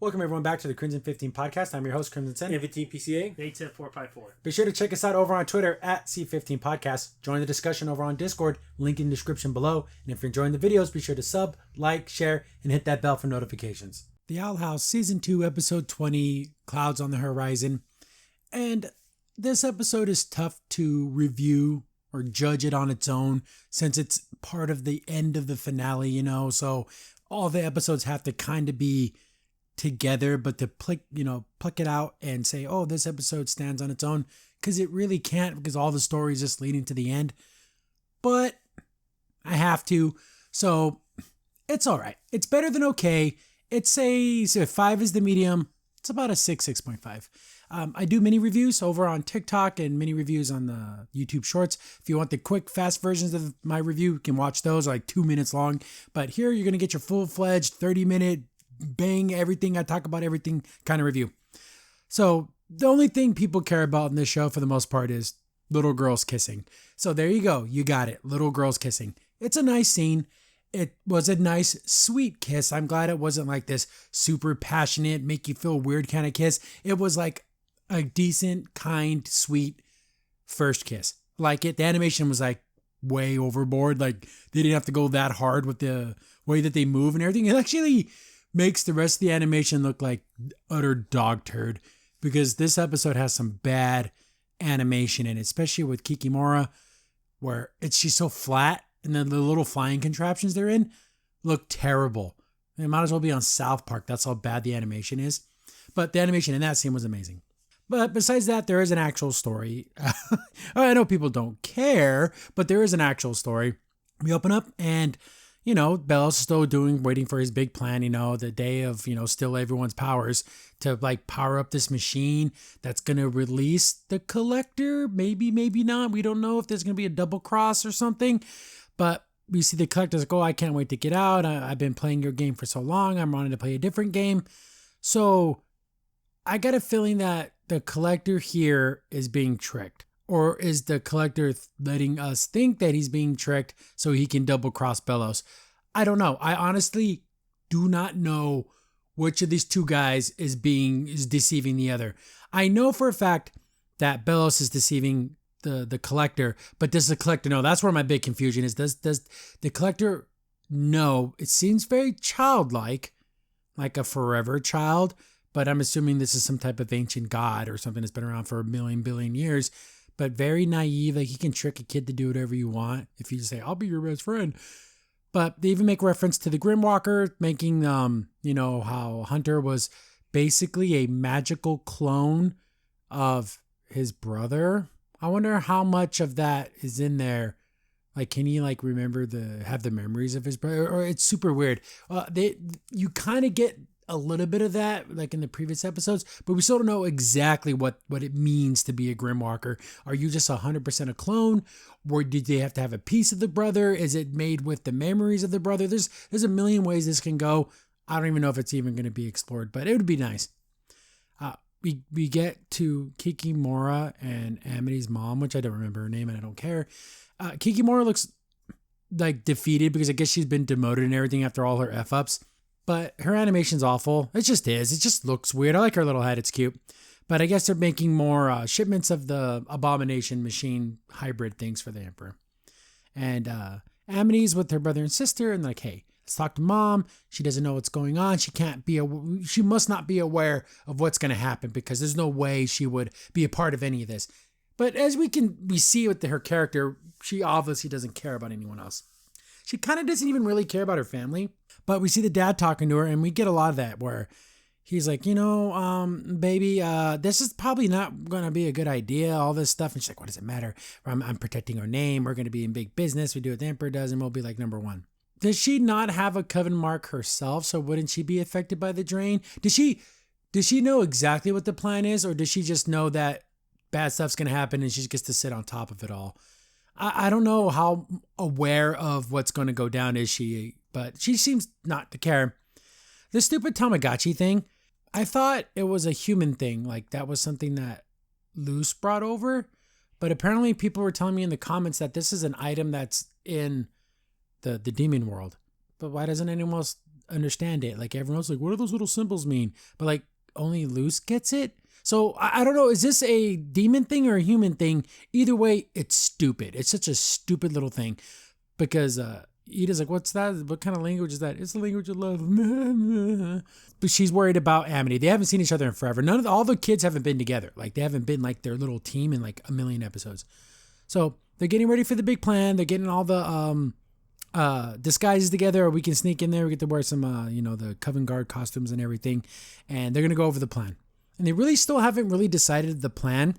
Welcome everyone back to the Crimson 15 podcast. I'm your host, Crimson Sen. 15 PCA. 87454. Be sure to check us out over on Twitter at C15 Podcast. Join the discussion over on Discord, link in the description below. And if you're enjoying the videos, be sure to sub, like, share, and hit that bell for notifications. The Owl House, Season 2, Episode 20, Clouds on the Horizon. And this episode is tough to review or judge it on its own since it's part of the end of the finale, so all the episodes have to kind of be together, but to pluck it out and say, oh, this episode stands on its own, because it really can't, because all the story is just leading to the end. But I have to, so it's all right. It's better than okay. It's if 5 is the medium, it's about a 6.5. I do mini reviews over on TikTok and mini reviews on the YouTube Shorts. If you want the quick, fast versions of my review, you can watch those, like 2 minutes long. But here you're going to get your full-fledged 30-minute bang everything, I talk about everything kind of review. So the only thing people care about in this show for the most part is little girls kissing. So there you go. You got it. Little girls kissing. It's a nice scene. It was a nice, sweet kiss. I'm glad it wasn't like this super passionate, make you feel weird kind of kiss. It was like a decent, kind, sweet first kiss. Like it, the animation was like way overboard. Like they didn't have to go that hard with the way that they move and everything. It actually makes the rest of the animation look like utter dog turd, because this episode has some bad animation in it, especially with Kikimora, where she's so flat, and then the little flying contraptions they're in look terrible. It might as well be on South Park. That's how bad the animation is. But the animation in that scene was amazing. But besides that, there is an actual story. I know people don't care, but there is an actual story. We open up and Bellows is still waiting for his big plan, the day of, steal everyone's powers to like power up this machine that's going to release the Collector. Maybe, maybe not. We don't know if there's going to be a double cross or something, but we see the Collector's go, I can't wait to get out. I've been playing your game for so long. I'm wanting to play a different game. So I got a feeling that the Collector here is being tricked. Or is the Collector letting us think that he's being tricked so he can double cross Bellows? I don't know. I honestly do not know which of these two guys is deceiving the other. I know for a fact that Bellows is deceiving the Collector, but does the Collector know? That's where my big confusion is. Does the Collector know? It seems very childlike, like a forever child, but I'm assuming this is some type of ancient god or something that's been around for a billion years. But very naive, like he can trick a kid to do whatever you want if you just say, I'll be your best friend. But they even make reference to the Grimwalker, making, how Hunter was basically a magical clone of his brother. I wonder how much of that is in there. Like, can he remember have the memories of his brother? Or it's super weird. You kind of get a little bit of that, like in the previous episodes, but we still don't know exactly what it means to be a Grimwalker. Are you just 100% a clone, or did they have to have a piece of the brother? Is it made with the memories of the brother? There's a million ways this can go. I don't even know if it's even going to be explored, but it would be nice. We get to Kikimora and Amity's mom, which I don't remember her name and I don't care. Kikimora looks like defeated because I guess she's been demoted and everything after all her F-ups. But her animation's awful. It just is. It just looks weird. I like her little head. It's cute. But I guess they're making more shipments of the Abomination machine hybrid things for the Emperor. And Amity's with her brother and sister. And like, hey, let's talk to mom. She doesn't know what's going on. She must not be aware of what's going to happen, because there's no way she would be a part of any of this. But as we see with her character, she obviously doesn't care about anyone else. She kind of doesn't even really care about her family. But we see the dad talking to her, and we get a lot of that where he's like, baby, this is probably not going to be a good idea, all this stuff. And she's like, what does it matter? I'm protecting our name. We're going to be in big business. We do what the Emperor does, and we'll be like number one. Does she not have a coven mark herself? So wouldn't she be affected by the drain? Does she know exactly what the plan is, or does she just know that bad stuff's going to happen and she just gets to sit on top of it all? I don't know how aware of what's going to go down is she, but she seems not to care. The stupid Tamagotchi thing, I thought it was a human thing. Like that was something that Luce brought over, but apparently people were telling me in the comments that this is an item that's in the demon world. But why doesn't anyone else understand it. Like everyone else, like, what do those little symbols mean? But like only Luz gets it. So I don't know. Is this a demon thing or a human thing? Either way, it's stupid. It's such a stupid little thing because Ida's like, what's that? What kind of language is that? It's the language of love. But she's worried about Amity. They haven't seen each other in forever. All the kids haven't been together. Like they haven't been like their little team in like a million episodes. So they're getting ready for the big plan. They're getting all the disguises together, or we can sneak in there. We get to wear some, the Coven Guard costumes and everything. And they're going to go over the plan. And they really still haven't really decided the plan.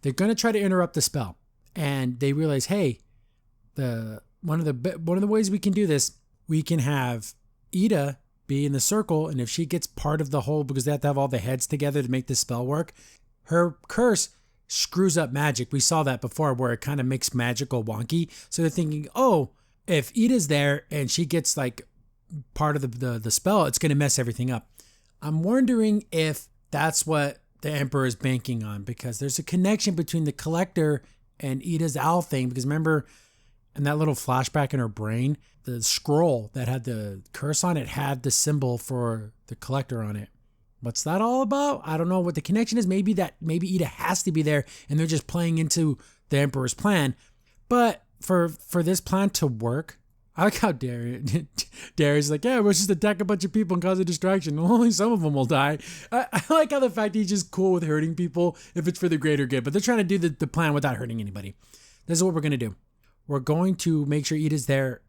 They're going to try to interrupt the spell. And they realize, hey, one of the ways we can do this, we can have Ida be in the circle. And if she gets part of the whole, because they have to have all the heads together to make this spell work, her curse screws up magic. We saw that before where it kind of makes magic go wonky. So they're thinking, oh, if Ida's there and she gets like part of the spell, it's going to mess everything up. I'm wondering if that's what the Emperor is banking on, because there's a connection between the Collector and Ida's owl thing. Because remember, in that little flashback in her brain, the scroll that had the curse on it had the symbol for the Collector on it. What's that all about? I don't know what the connection is. Maybe Ida has to be there and they're just playing into the Emperor's plan. But for this plan to work, I like how Darius like, yeah, we'll just attack a bunch of people and cause a distraction. Only some of them will die. I like how the fact he's just cool with hurting people if it's for the greater good. But they're trying to do the plan without hurting anybody. This is what we're going to do. We're going to make sure Ida's there,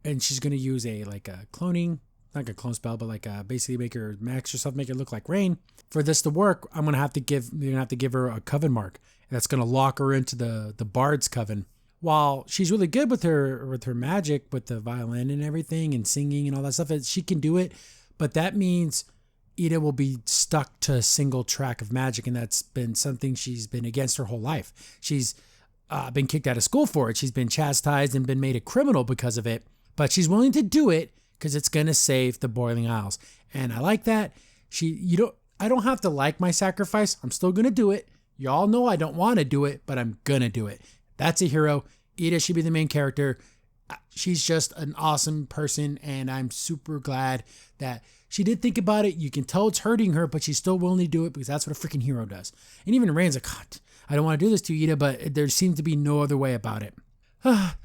and she's going to use a cloning, not like a clone spell, but basically make her max herself, make it look like rain. For this to work, you're going to have to give her a coven mark. That's going to lock her into the Bard's coven. While she's really good with her magic, with the violin and everything and singing and all that stuff, she can do it. But that means Ida will be stuck to a single track of magic. And that's been something she's been against her whole life. She's been kicked out of school for it. She's been chastised and been made a criminal because of it. But she's willing to do it because it's going to save the Boiling Isles. And I like that. I don't have to like my sacrifice. I'm still going to do it. Y'all know I don't want to do it, but I'm going to do it. That's a hero. Ida should be the main character. She's just an awesome person, and I'm super glad that she did think about it. You can tell it's hurting her, but she's still willing to do it because that's what a freaking hero does. And even Rain's like, God, I don't want to do this to you, Ida, but there seems to be no other way about it.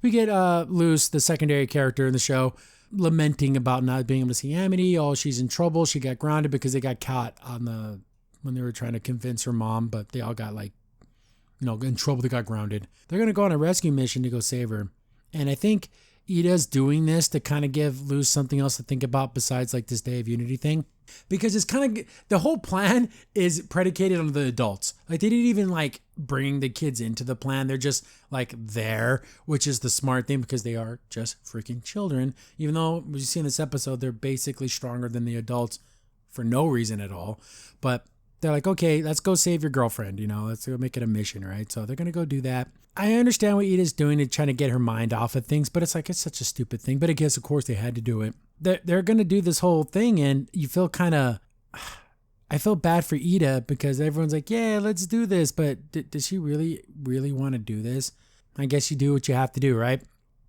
We get Luz, the secondary character in the show, lamenting about not being able to see Amity. Oh, she's in trouble. She got grounded because they got caught when they were trying to convince her mom, but they all got in trouble. They got grounded. They're going to go on a rescue mission to go save her. And I think Ida's doing this to kind of give Luz something else to think about besides this Day of Unity thing. Because it's kind of, the whole plan is predicated on the adults. They didn't even bring the kids into the plan. They're just there, which is the smart thing because they are just freaking children. Even though we see in this episode, they're basically stronger than the adults for no reason at all. But they're like, okay, let's go save your girlfriend. Let's go make it a mission, right? So they're going to go do that. I understand what Ida's doing and trying to get her mind off of things, but it's such a stupid thing. But I guess, of course, they had to do it. They're going to do this whole thing, and you feel I feel bad for Ida because everyone's like, yeah, let's do this. But does she really, really want to do this? I guess you do what you have to do, right?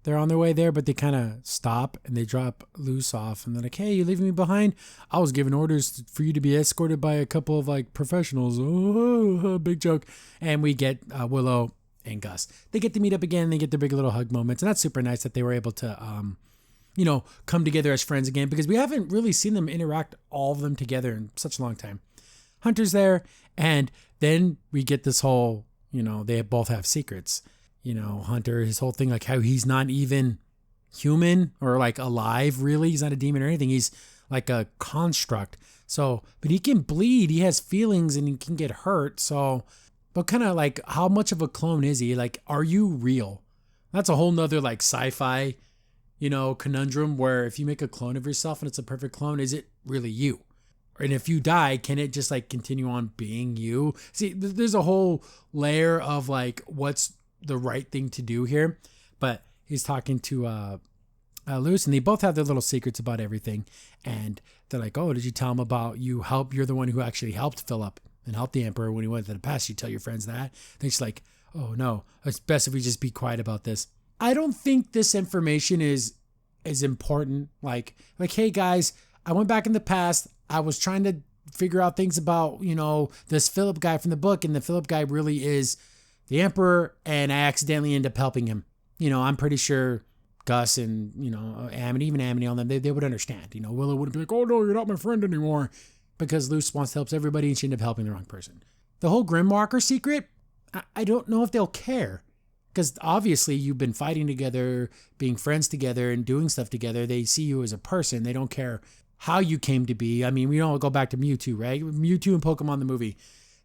They're on their way there, but they kind of stop and they drop Luz off. And they're like, hey, you leaving me behind? I was given orders for you to be escorted by a couple of professionals. Oh, big joke. And we get Willow and Gus. They get to meet up again. They get their big little hug moments. And that's super nice that they were able to, come together as friends again, because we haven't really seen them interact, all of them together, in such a long time. Hunter's there. And then we get this whole, they both have secrets. Hunter, his whole thing, how he's not even human or alive, really. He's not a demon or anything. He's like a construct. So, but he can bleed. He has feelings and he can get hurt. So, but kind of how much of a clone is he? Are you real? That's a whole nother sci-fi, conundrum where if you make a clone of yourself and it's a perfect clone, is it really you? And if you die, can it just continue on being you? See, there's a whole layer of what's the right thing to do here. But he's talking to Luz, and they both have their little secrets about everything. And they're like, oh, did you tell him about you're the one who actually helped Philip and helped the Emperor when he went to the past? You tell your friends that? Then she's like, oh no, it's best if we just be quiet about this. I don't think this information is is important. Like, hey guys, I went back in the past. I was trying to figure out things about, this Philip guy from the book, and the Philip guy really is the Emperor, and I accidentally end up helping him. I'm pretty sure Gus and, Amity, even Amity on them, they would understand. Willow wouldn't be like, oh no, you're not my friend anymore, because Luce wants to help everybody and she ended up helping the wrong person. The whole Grimwalker secret, I don't know if they'll care, because obviously you've been fighting together, being friends together and doing stuff together. They see you as a person. They don't care how you came to be. I mean, we don't go back to Mewtwo, right? Mewtwo and Pokemon the movie.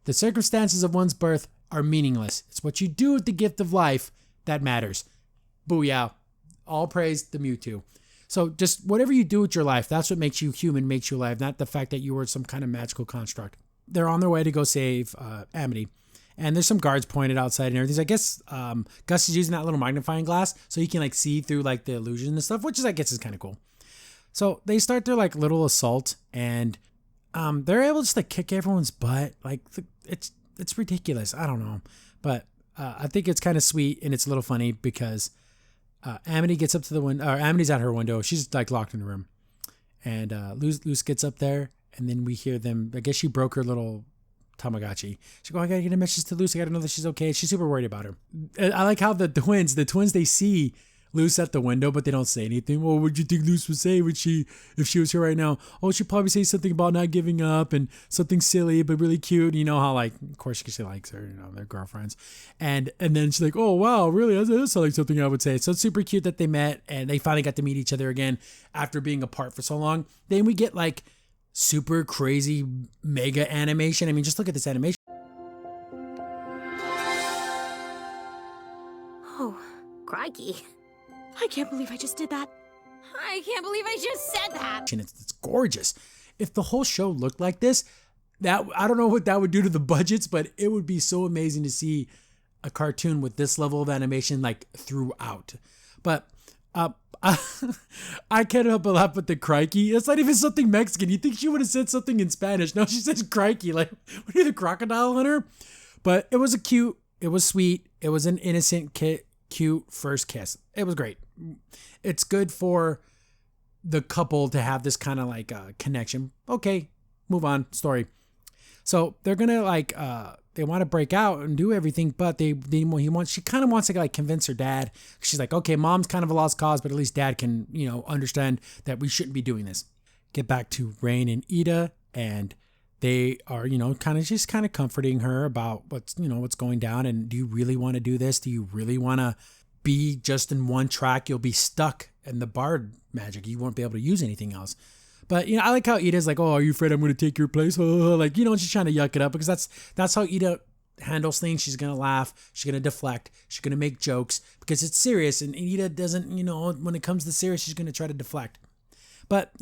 The circumstances of one's birth are meaningless. It's what you do with the gift of life that matters. Booyah. All praise to Mewtwo. So just whatever you do with your life, that's what makes you human, makes you alive, not the fact that you were some kind of magical construct. They're on their way to go save Amity. And there's some guards pointed outside and everything. I guess Gus is using that little magnifying glass so he can see through the illusion and stuff, which I guess is kind of cool. So they start their little assault, and they're able just to kick everyone's butt. It's ridiculous. I don't know, but I think it's kind of sweet and it's a little funny because Amity gets up to the window. Or Amity's at her window. She's locked in the room, and Luce gets up there, and then we hear them. I guess she broke her little Tamagotchi. She's like, I gotta get a message to Luce. I gotta know that she's okay. She's super worried about her. I like how the twins, they see Luce at the window, but they don't say anything. Well, what do you think Luce would say if she was here right now? Oh, she'd probably say something about not giving up and something silly but really cute. You know how of course she likes her, they're girlfriends. And then she's like, oh wow, really? That sounds like something I would say. So it's super cute that they met and they finally got to meet each other again after being apart for so long. Then we get super crazy mega animation. I mean, just look at this animation. Oh, crikey. I can't believe I just did that. I can't believe I just said that. It's gorgeous. If the whole show looked like this, I don't know what that would do to the budgets, but it would be so amazing to see a cartoon with this level of animation throughout. But I can't help but laugh at the crikey. It's not even something Mexican. You think she would have said something in Spanish. No, she says crikey. What are you, the crocodile hunter? But it was it was sweet. It was an innocent cute first kiss. It was great. It's good for the couple to have this kind of connection. Okay, move on. Story. So they're gonna they want to break out and do everything, but she kind of wants to convince her dad. She's like, okay, mom's kind of a lost cause, but at least dad can understand that we shouldn't be doing this. Get back to Rain and Ida, and they are kind of comforting her about what's going down. And do you really want to do this? Do you really want to be just in one track? You'll be stuck in the bard magic. You won't be able to use anything else. But I like how Ida's like, oh, are you afraid I'm going to take your place? She's trying to yuck it up, because that's how Ida handles things. She's going to laugh. She's going to deflect. She's going to make jokes because it's serious. And Ida doesn't, when it comes to serious, she's going to try to deflect. But,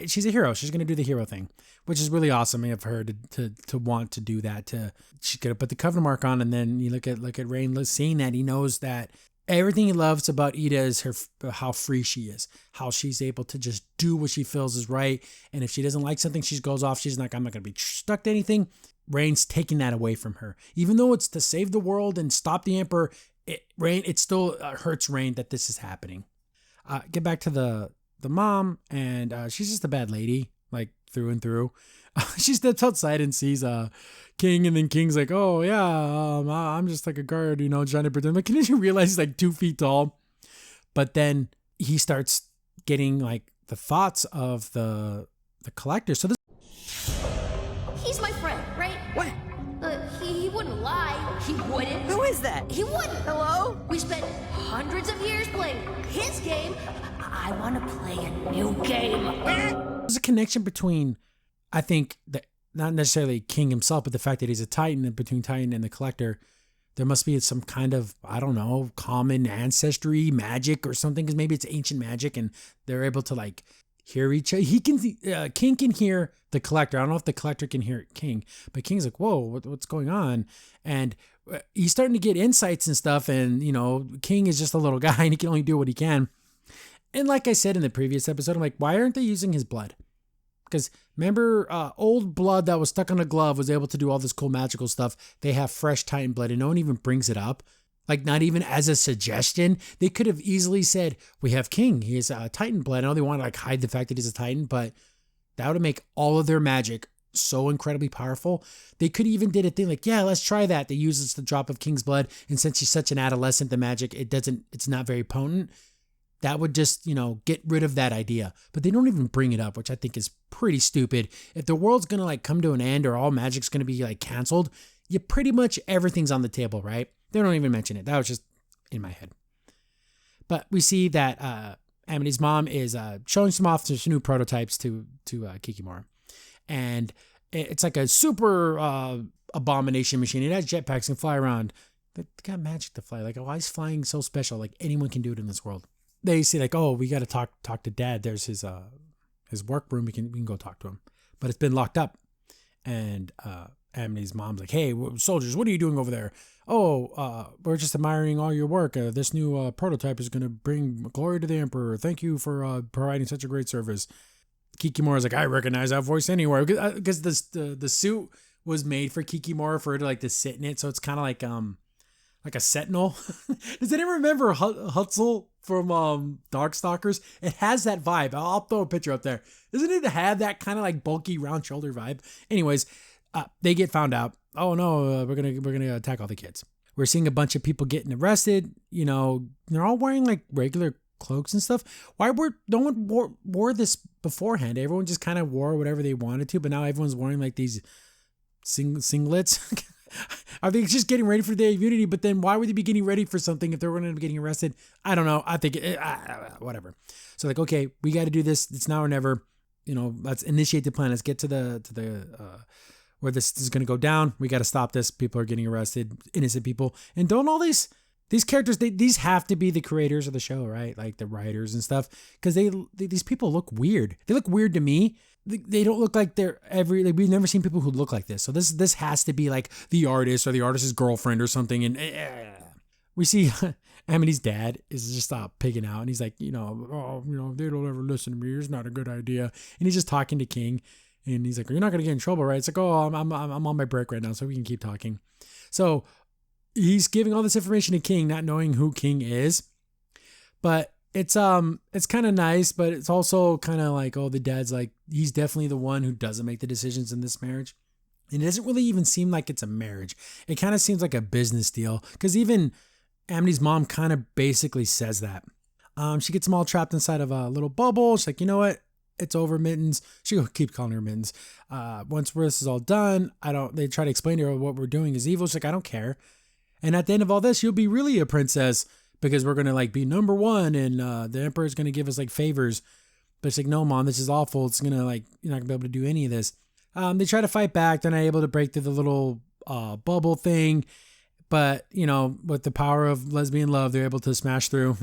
she's a hero. She's going to do the hero thing, which is really awesome of her to want to do that. She's going to put the cover mark on, and then you look at Rain seeing that. He knows that everything he loves about Ida is how free she is, how she's able to just do what she feels is right. And if she doesn't like something, she goes off. She's like, I'm not going to be stuck to anything. Rain's taking that away from her. Even though it's to save the world and stop the Emperor, it still hurts Rain that this is happening. Get back to the mom, and she's just a bad lady, through and through. She steps outside and sees King, and then King's like, oh yeah, I'm just a guard, trying to pretend. Can you realize he's 2 feet tall? But then he starts getting the thoughts of the collector. So He's my friend, right? What? He wouldn't lie. He wouldn't. Who is that? He wouldn't. Hello? We spent hundreds of years playing his game. I want to play a new game. There's a connection between, I think, not necessarily King himself, but the fact that he's a Titan, and between Titan and the Collector, there must be some kind of, I don't know, common ancestry magic or something, because maybe it's ancient magic and they're able to hear each other. King can hear the Collector. I don't know if the Collector can hear King, but King's like, whoa, what's going on? And he's starting to get insights and stuff, and King is just a little guy and he can only do what he can. And like I said in the previous episode, I'm like, why aren't they using his blood? Because remember, old blood that was stuck on a glove was able to do all this cool magical stuff. They have fresh Titan blood, and no one even brings it up. Like, not even as a suggestion. They could have easily said, we have King. He is a Titan blood. I know they want to like hide the fact that he's a Titan, but that would make all of their magic so incredibly powerful. They could even did a thing like, yeah, let's try that. They use the drop of King's blood. And since she's such an adolescent, the magic, it's not very potent. That would just, get rid of that idea. But they don't even bring it up, which I think is pretty stupid. If the world's going to like come to an end or all magic's going to be like canceled, pretty much everything's on the table, right? They don't even mention it. That was just in my head. But we see that Amity's mom is showing some off some new prototypes to Kikimora. And it's like a super abomination machine. It has jetpacks and fly around. They got magic to fly. Like, why is flying so special? Like, anyone can do it in this world. They say like, oh, we got to talk to Dad. There's his workroom. We can go talk to him. But it's been locked up. And Amity's mom's like, hey, soldiers, what are you doing over there? Oh, we're just admiring all your work. This new prototype is going to bring glory to the Emperor. Thank you for providing such a great service. Kikimora's like, I recognize that voice anywhere. Because the suit was made for Kikimora for her to like to sit in it. So it's kind of like a sentinel. Does anyone remember Hutzel from Darkstalkers? It has that vibe. I'll throw a picture up there. Doesn't it have that kind of like bulky round shoulder vibe? Anyways, they get found out. Oh no, we're gonna attack all the kids. We're seeing a bunch of people getting arrested. They're all wearing like regular cloaks and stuff. No one wore this beforehand? Everyone just kind of wore whatever they wanted to, but now everyone's wearing like these singlets. Are they just getting ready for the Day of Unity? But then why would they be getting ready for something if they were going to end up getting arrested? I don't know. I think whatever. So like, okay, we got to do this. It's now or never. Let's initiate the plan. Let's get to the where this is going to go down. We got to stop this. People are getting arrested, innocent people. And don't all these characters, these have to be the creators of the show, right? Like the writers and stuff. Because these people look weird. They look weird to me. They don't look like we've never seen people who look like this. So this has to be like the artist or the artist's girlfriend or something. And we see Amity's dad is just pigging out. And he's like, they don't ever listen to me. It's not a good idea. And he's just talking to King. And he's like, you're not going to get in trouble, right? It's like, oh, I'm on my break right now, so we can keep talking. So he's giving all this information to King, not knowing who King is. But it's kind of nice, but it's also kind of like, oh, the dad's like, he's definitely the one who doesn't make the decisions in this marriage. And it doesn't really even seem like it's a marriage. It kind of seems like a business deal. Because even Amity's mom kind of basically says that. She gets them all trapped inside of a little bubble. She's like, you know what? It's over, Mittens. She keeps calling her Mittens. Once this is all done, they try to explain to her what we're doing is evil. She's like, I don't care. And at the end of all this, you'll be really a princess because we're going to like be number one and the Emperor's going to give us like favors. But it's like, no, Mom, this is awful. It's going to like, you're not going to be able to do any of this. They try to fight back. They're not able to break through the little bubble thing. But, with the power of lesbian love, they're able to smash through.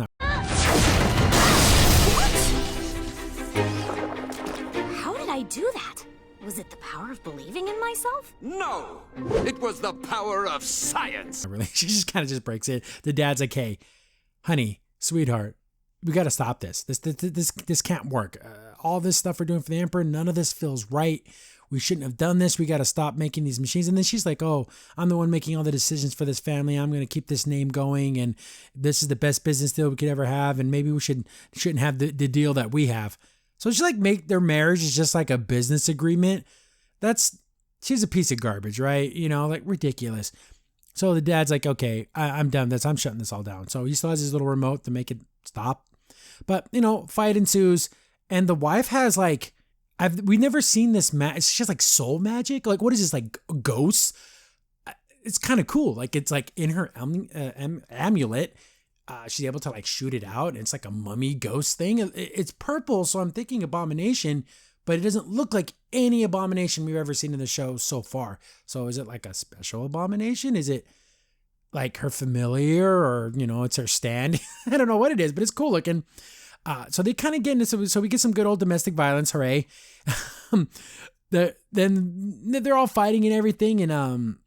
Do that? Was it the power of believing in myself? No, it was the power of science. Really, she just kind of just breaks it. The dad's like, hey, honey, sweetheart, we got to stop this. This can't work. All this stuff we're doing for the Emperor, none of this feels right. We shouldn't have done this. We got to stop making these machines. And then she's like, oh, I'm the one making all the decisions for this family. I'm going to keep this name going. And this is the best business deal we could ever have. And maybe we shouldn't have the deal that we have. So she like make their marriage is just like a business agreement. She's a piece of garbage, right? Like ridiculous. So the dad's like, okay, I'm done with this. I'm shutting this all down. So he still has his little remote to make it stop. But, fight ensues. And the wife has like, we've never seen this. It's just like soul magic. Like, what is this, like ghosts? It's kind of cool. Like, it's like in her amulet. She's able to like shoot it out. And it's like a mummy ghost thing. It's purple. So I'm thinking abomination, but it doesn't look like any abomination we've ever seen in the show so far. So is it like a special abomination? Is it like her familiar or, it's her stand? I don't know what it is, but it's cool looking. So they kind of get into, so we get some good old domestic violence. Hooray. Then they're all fighting and everything. And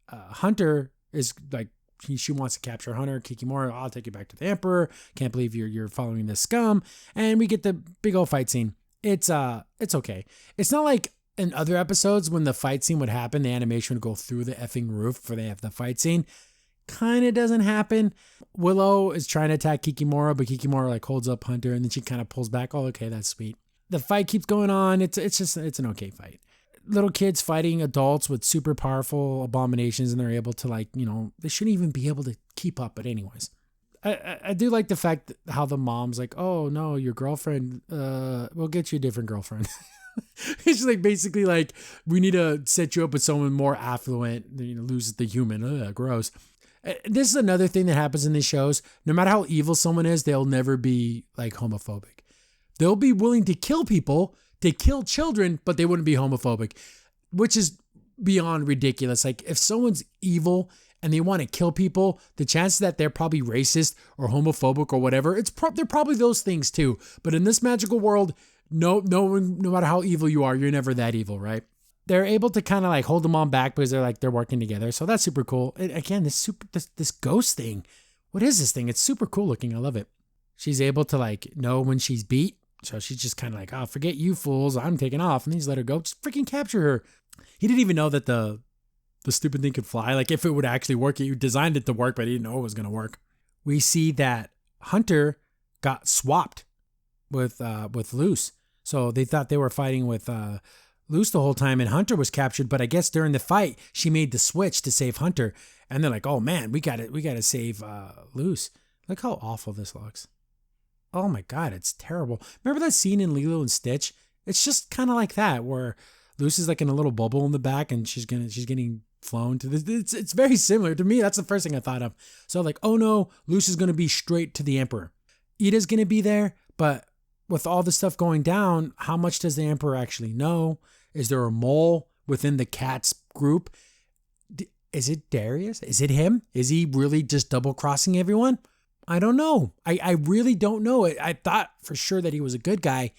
Hunter is like, she wants to capture Hunter. Kikimora, I'll take you back to the Emperor. Can't believe you're following this scum. And we get the big old fight scene. It's okay. It's not like in other episodes when the fight scene would happen, the animation would go through the effing roof for the fight scene. kind of doesn't happen. Willow is trying to attack Kikimora, but Kikimora like holds up Hunter and then she kind of pulls back. Oh, okay, that's sweet. The fight keeps going on. It's an okay fight. Little kids fighting adults with super powerful abominations, and they're able to like, you know, they shouldn't even be able to keep up. But anyways, I do like the fact that how the mom's like, oh no, your girlfriend, we'll get you a different girlfriend. It's like basically like, we need to set you up with someone more affluent, you know, lose the human. Gross. This is another thing that happens in these shows. No matter how evil someone is, they'll never be like homophobic. They'll be willing to kill people, to kill children, but they wouldn't be homophobic, which is beyond ridiculous. Like if someone's evil and they want to kill people, the chances that they're probably racist or homophobic or whatever, they're probably those things too. But in this magical world, no matter how evil you are, you're never that evil, right? They're able to kind of like hold them on back because they're working together. So that's super cool. Again, this ghost thing. What is this thing? It's super cool looking. I love it. She's able to like know when she's beat. So she's just kind of like, oh, forget you fools. I'm taking off. And he's let her go. Just freaking capture her. He didn't even know that the stupid thing could fly. Like if it would actually work, he designed it to work, but he didn't know it was going to work. We see that Hunter got swapped with Luce. So they thought they were fighting with Luce the whole time, and Hunter was captured. But I guess during the fight, she made the switch to save Hunter. And they're like, oh man, we got to save Luce. Look how awful this looks. Oh my God, it's terrible. Remember that scene in Lilo and Stitch? It's just kind of like that, where Luce is like in a little bubble in the back and she's getting flown to this. It's very similar to me. That's the first thing I thought of. So like, oh no, Luce is going to be straight to the Emperor. Ida's going to be there, but with all this stuff going down, how much does the Emperor actually know? Is there a mole within the cat's group? Is it Darius? Is it him? Is he really just double crossing everyone? I don't know. I really don't know. I thought for sure that he was a good guy,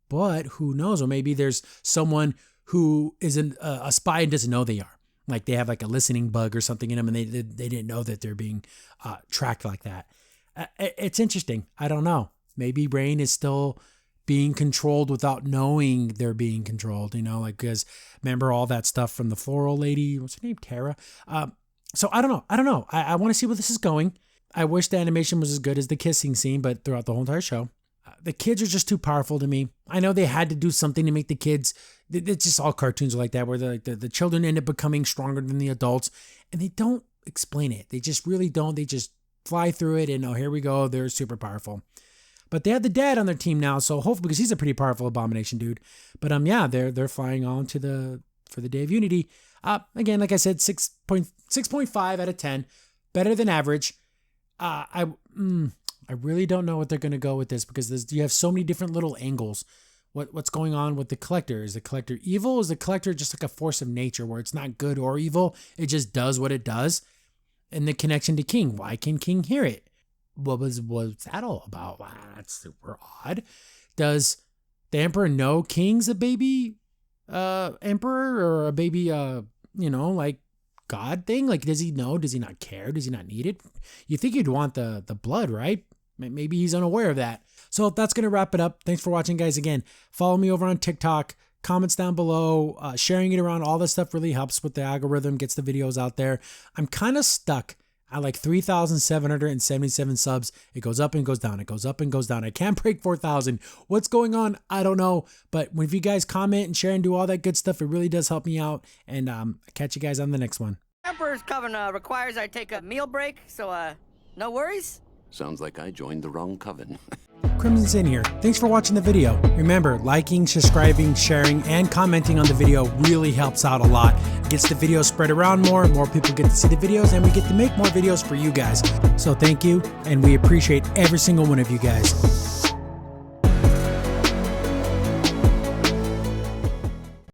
but who knows? Or maybe there's someone who isn't a spy and doesn't know they are. Like they have like a listening bug or something in them, and they didn't know that they're being tracked like that. It's interesting. I don't know. Maybe Rain is still being controlled without knowing they're being controlled. You know, like because remember all that stuff from the floral lady. What's her name? Tara. So I don't know. I want to see where this is going. I wish the animation was as good as the kissing scene, but throughout the whole entire show, the kids are just too powerful to me. I know they had to do something to make the kids, it's just all cartoons like that, where the children end up becoming stronger than the adults, and they don't explain it. They just really don't. They just fly through it, and oh, here we go, they're super powerful. But they have the dad on their team now, so hopefully, because he's a pretty powerful abomination dude. But yeah, they're flying on for the Day of Unity. Again, like I said, 6.5 out of 10, better than average. I really don't know what they're going to go with this, because you have so many different little angles. What's going on with the collector? Is the collector evil? Is the collector just like a force of nature where it's not good or evil? It just does what it does. And the connection to King. Why can King hear it? What was that all about? Wow, that's super odd. Does the Emperor know King's a baby emperor or a baby, like God thing? Like, does he know? Does he not care? Does he not need it? You think you'd want the blood, right? Maybe he's unaware of that. So that's going to wrap it up. Thanks for watching, guys. Again, follow me over on TikTok. Comments down below. Sharing it around, all this stuff really helps with the algorithm, gets the videos out there. I'm kind of stuck at like 3,777 subs. It goes up and goes down. It goes up and goes down. I can't break 4,000. What's going on? I don't know. But if you guys comment and share and do all that good stuff, it really does help me out. And I'll catch you guys on the next one. Emperor's Coven requires I take a meal break, so no worries. Sounds like I joined the wrong coven. Crimson Sin here. Thanks for watching the video. Remember, liking, subscribing, sharing, and commenting on the video really helps out a lot. It gets the video spread around more people get to see the videos, and we get to make more videos for you guys. So thank you, and we appreciate every single one of you guys.